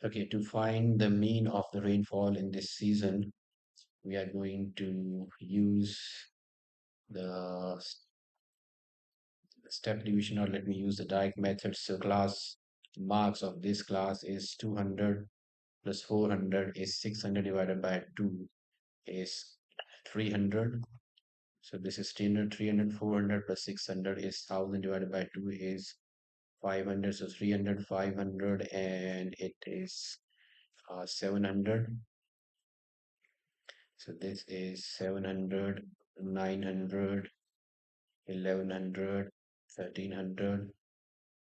Okay, to find the mean of the rainfall in this season, we are going to use the step division, or let me use the direct method. So class marks of this class is 200 plus 400 is 600 divided by 2 is 300. So this is 300, 300, 400 plus 600 is 1000 divided by 2 is 500. So 300, 500, and it is 700. So this is 700, 900, 1100, 1300,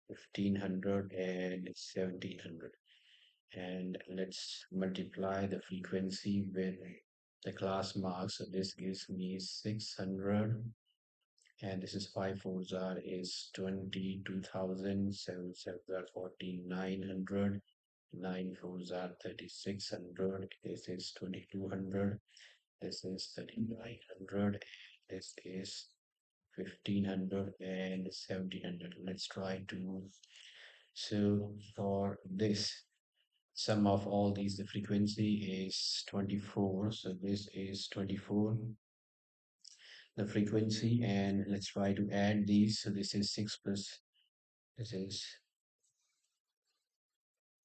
1500, and 1700. And let's multiply the frequency with the class marks. So this gives me 600, and this is 5 fours are is 22,000, 7 sevens are 4900, 9 fours are 3600, this is 2200, this is 3900, this is 1500 and 1700. Let's try to. So for this, sum of all these, the frequency is 24. So this is 24, the frequency, and let's try to add these. So this is 6 plus, this is,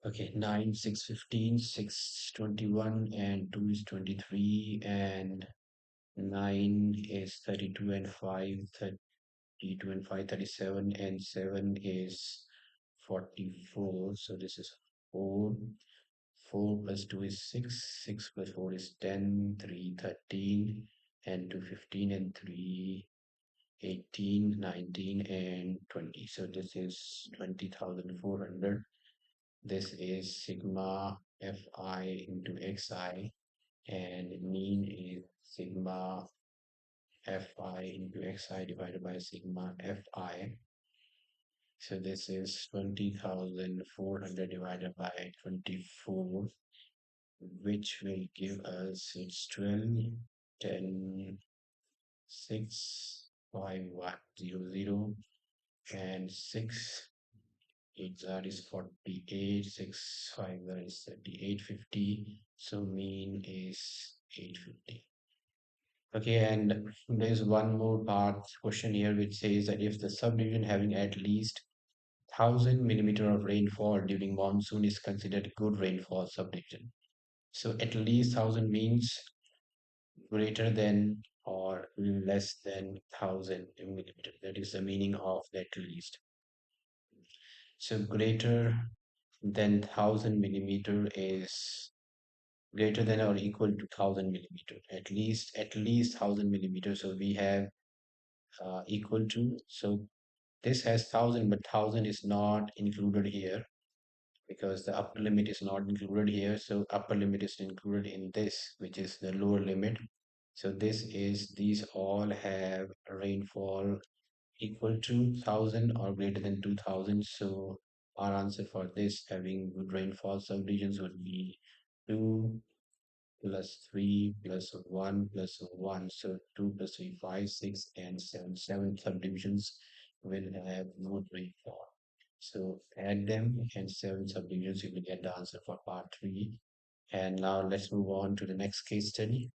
okay, 9, 6, 15, 6, 21, and 2 is 23, and 9 is 32, and 5, 32, and 5, 37, and 7 is 44. So this is 4. 4 plus 2 is 6. 6 plus 4 is 10. 3, 13, and 2, 15, and 3, 18, 19, and 20. So this is 20,400. This is sigma fi into xi, and mean is sigma fi into xi divided by sigma fi. So this is 20,400 divided by 24, which will give us, it's 12, 10, 6, 5, 1, 0, 0, and 6, 8 that is 48, 6, 5 that is 38, 50. So mean is 850. Okay, and there's one more part question here which says that if the subdivision having at least 1000 millimeter of rainfall during monsoon is considered good rainfall subdivision. So at least 1000 means greater than or less than 1000 millimeter. That is the meaning of the at least. So greater than 1000 millimeter is greater than or equal to 1000 millimeter. At least 1000 millimeter. So we have equal to. So this has 1000, but 1000 is not included here because the upper limit is not included here. So upper limit is included in this, which is the lower limit. So these all have rainfall equal to 1000 or greater than 2000. So our answer for this having good rainfall subdivisions would be 2 plus 3 plus 1 plus 1. So 2 plus 3, 5, 6, and 7. 7 subdivisions will have good rainfall. So add them, and 7 subdivisions, you will get the answer for part 3. And now let's move on to the next case study.